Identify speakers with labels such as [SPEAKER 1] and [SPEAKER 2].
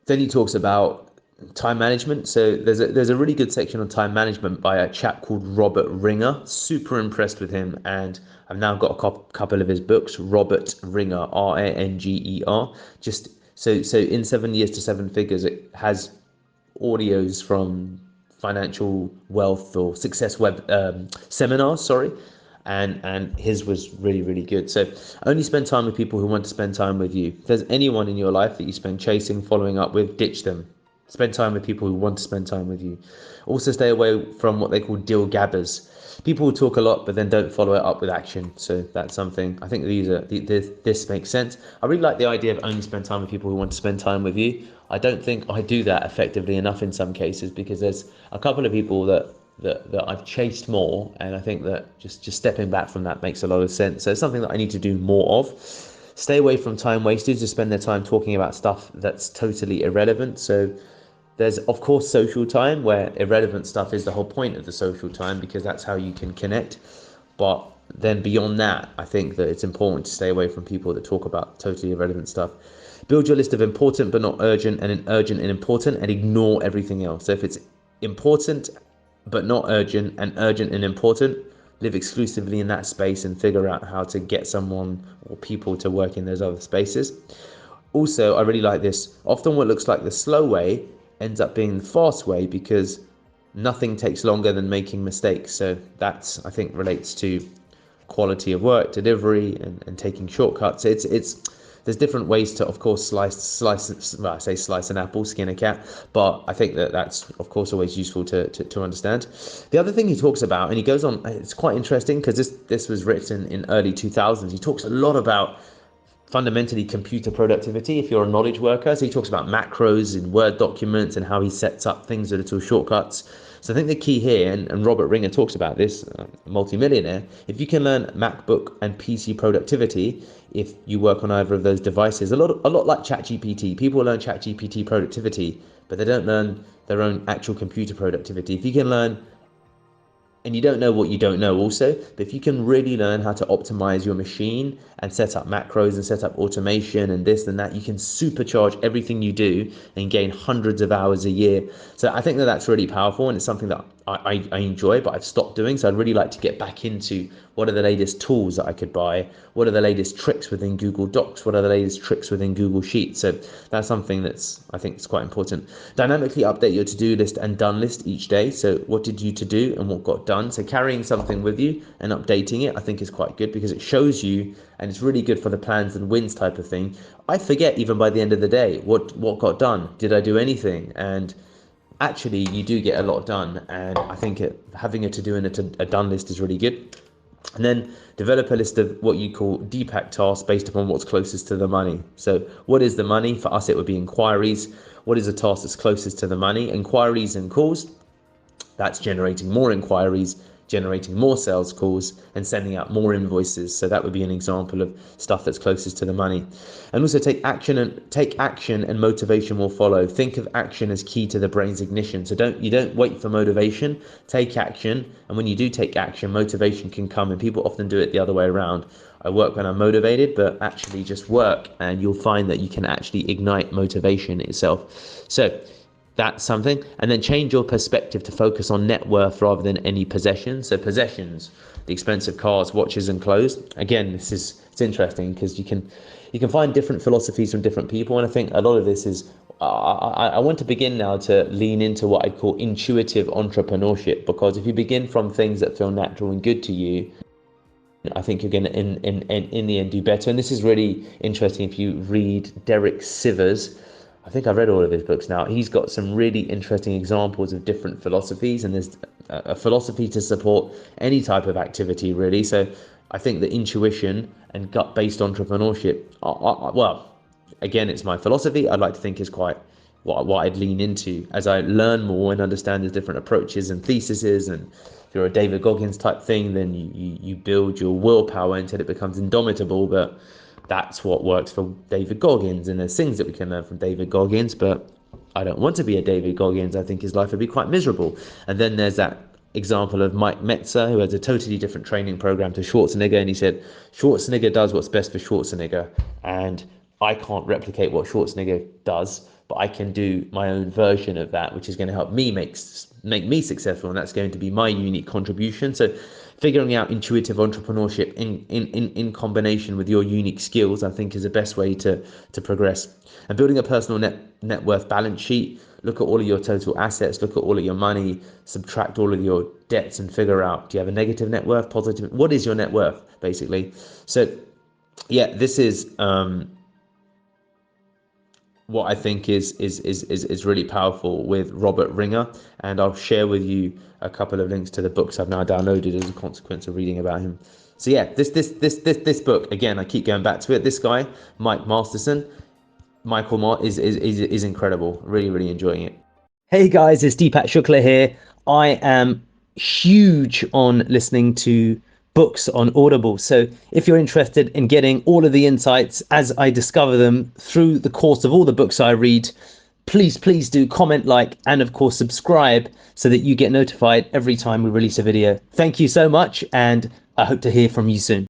[SPEAKER 1] Then he talks about time management. So there's a really good section on time management by a chap called Robert Ringer. Super impressed with him, and I've now got a couple of his books. Robert Ringer, Ranger. Just so in 7 years to seven figures, it has audios from financial wealth or success web seminars. Sorry, and his was really good. So only spend time with people who want to spend time with you. If there's anyone in your life that you spend chasing, following up with, ditch them. Spend time with people who want to spend time with you. Also stay away from what they call deal gabbers, people who talk a lot but then don't follow it up with action. So that's something I think this makes sense. I really like the idea of only spend time with people who want to spend time with you. I don't think I do that effectively enough in some cases, because there's a couple of people that I've chased more, and I think that just stepping back from that makes a lot of sense. So it's something that I need to do more of. Stay away from time wasters who spend their time talking about stuff that's totally irrelevant. So there's of course social time, where irrelevant stuff is the whole point of the social time, because that's how you can connect. But then beyond that, I think that it's important to stay away from people that talk about totally irrelevant stuff. Build your list of important but not urgent, and urgent and important, and ignore everything else. So if it's important but not urgent, and urgent and important, live exclusively in that space and figure out how to get someone or people to work in those other spaces. Also, I really like this. Often what looks like the slow way ends up being the fast way, because nothing takes longer than making mistakes. So that's, I think, relates to quality of work, delivery, and taking shortcuts. It's there's different ways to, of course, slice. Well, I say slice an apple, skin a cat, but I think that that's, of course, always useful to understand. The other thing he talks about, and he goes on, it's quite interesting because this was written in early 2000s. He talks a lot about fundamentally computer productivity if you're a knowledge worker. So he talks about macros in Word documents and how he sets up things with little shortcuts. So I think the key here, and Robert Ringer talks about this, multimillionaire, if you can learn MacBook and PC productivity, if you work on either of those devices, a lot like ChatGPT, people learn ChatGPT productivity, but they don't learn their own actual computer productivity. If you can learn, and you don't know what you don't know also, but if you can really learn how to optimize your machine and set up macros and set up automation and this and that, you can supercharge everything you do and gain hundreds of hours a year. So I think that that's really powerful, and it's something that I enjoy, but I've stopped doing. So I'd really like to get back into what are the latest tools that I could buy, what are the latest tricks within Google Docs, what are the latest tricks within Google Sheets. So that's something that's, I think, is quite important. Dynamically update your to-do list and done list each day. So what did you to do and what got done? So carrying something with you and updating it, I think, is quite good, because it shows you, and it's really good for the plans and wins type of thing. I forget even by the end of the day what got done. Did I do anything? And actually you do get a lot done, and I think having a to-do and a done list is really good. And then develop a list of what you call Deepak tasks based upon what's closest to the money. So what is the money? For us, it would be inquiries. What is the task that's closest to the money? Inquiries and calls. That's generating more inquiries, generating more sales calls, and sending out more invoices. So that would be an example of stuff that's closest to the money. And also take action, and motivation will follow. Think of action as key to the brain's ignition. So you don't wait for motivation, take action. And when you do take action, motivation can come, and people often do it the other way around. I work when I'm motivated, but actually just work, and you'll find that you can actually ignite motivation itself. So that's something. And then change your perspective to focus on net worth rather than any possessions. So possessions, the expensive cars, watches, and clothes. Again, it's interesting because you can find different philosophies from different people, and I think a lot of this is I want to begin now to lean into what I call intuitive entrepreneurship, because if you begin from things that feel natural and good to you, I think you're going to in the end do better. And this is really interesting if you read Derek Sivers. I think I've read all of his books now. He's got some really interesting examples of different philosophies, and there's a philosophy to support any type of activity, really. So I think that intuition and gut-based entrepreneurship, well, again, it's my philosophy. I'd like to think is quite what I'd lean into as I learn more and understand the different approaches and theses. And if you're a David Goggins type thing, then you build your willpower until it becomes indomitable. But that's what works for David Goggins, and there's things that we can learn from David Goggins, but I don't want to be a David Goggins. I think his life would be quite miserable. And then there's that example of Mike Metzer, who has a totally different training program to Schwarzenegger, and he said Schwarzenegger does what's best for Schwarzenegger, and I can't replicate what Schwarzenegger does, but I can do my own version of that, which is going to help me make me successful, and that's going to be my unique contribution. So figuring out intuitive entrepreneurship in combination with your unique skills, I think, is the best way to progress. And building a personal net worth balance sheet. Look at all of your total assets, look at all of your money, subtract all of your debts, and figure out, do you have a negative net worth, positive? What is your net worth, basically? So yeah, this is what I think is really powerful with Robert Ringer, and I'll share with you a couple of links to the books I've now downloaded as a consequence of reading about him. So yeah, this book, again, I keep going back to it. This guy, Mike Masterson, Michael Mott, is incredible. Really, really enjoying it. Hey guys, it's Deepak Shukla here. I am huge on listening to books on Audible. So if you're interested in getting all of the insights as I discover them through the course of all the books I read, please do comment, like, and of course subscribe so that you get notified every time we release a video. Thank you so much, and I hope to hear from you soon.